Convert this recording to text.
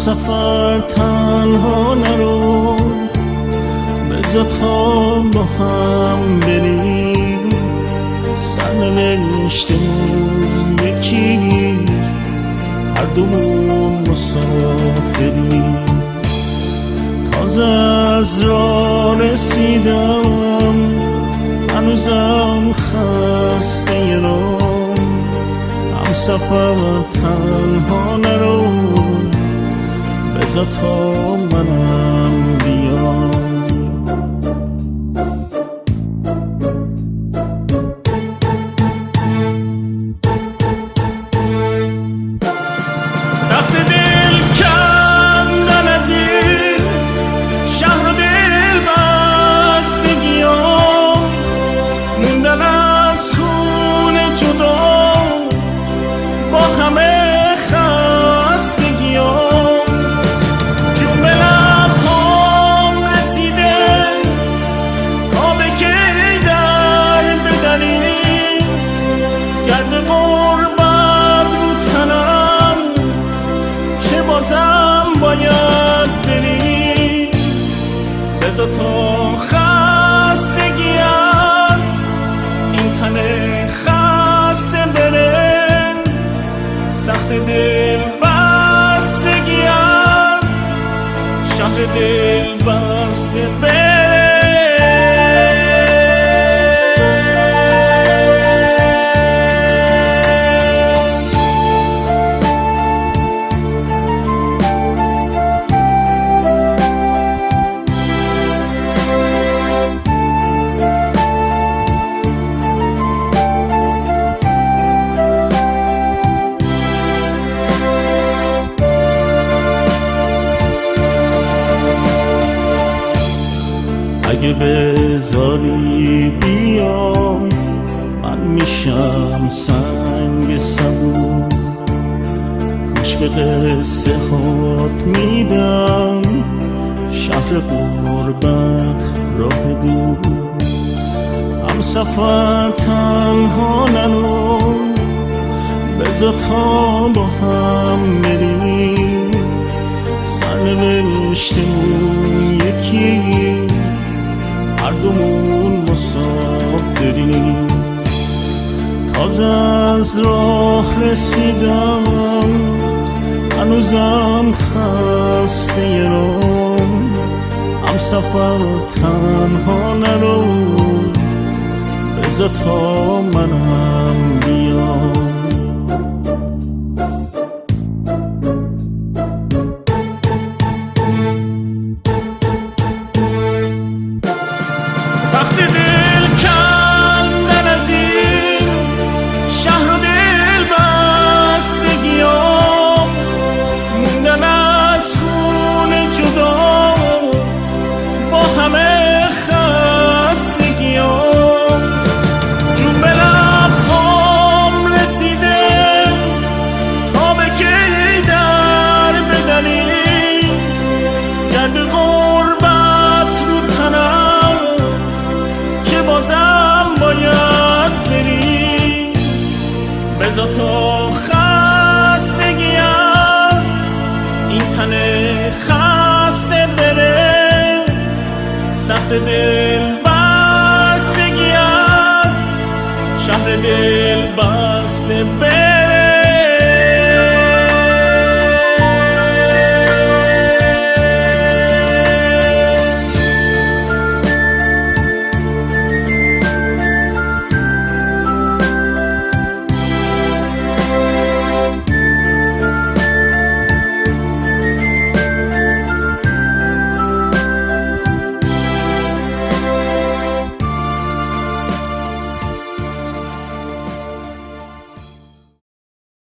سفر تنها نرو، بذار تا با هم بریم، سرنوشتمون یکی، هر دومون مسافریم. تازه از راه رسیدم، هنوزم خسته رام، همسفر تنها نرو، بذار تا منم بیام. سخت دل کندن از این شهر و دل بستگیام، موندن از خون جدا با همه خستگیام. جون به لبهام رسیده تا به کی در بدنی، گرد غربت رو تنم که بازم باید بری. بذار تا خستگی از این تن خسته بره، سخت دل بستگی از شهر دل بسته بره. اگه بذاری بیام، من میشم سنگ سبوز، گوش به قصه هات میدم، شهر غربت راه دور. همسفر تنها نرو، بذار تا با هم بریم، سرنوشتمون یکی، هر دومون مسافریم. تازه از راه رسیدم، هنوزم خسته رام، همسفر تنها نرو، بذار تا منم بیام. سخت دل کندن از این شهر و دل بستگیام، موندن از خون جدا با همه خستگیام. جون به لبهام رسیده تا به کی در بدنی، گرد غربت رو تنم که بازم باید بری. بذار تا خستگی از این تن خسته بره، سخت دل بستگی از شهر دل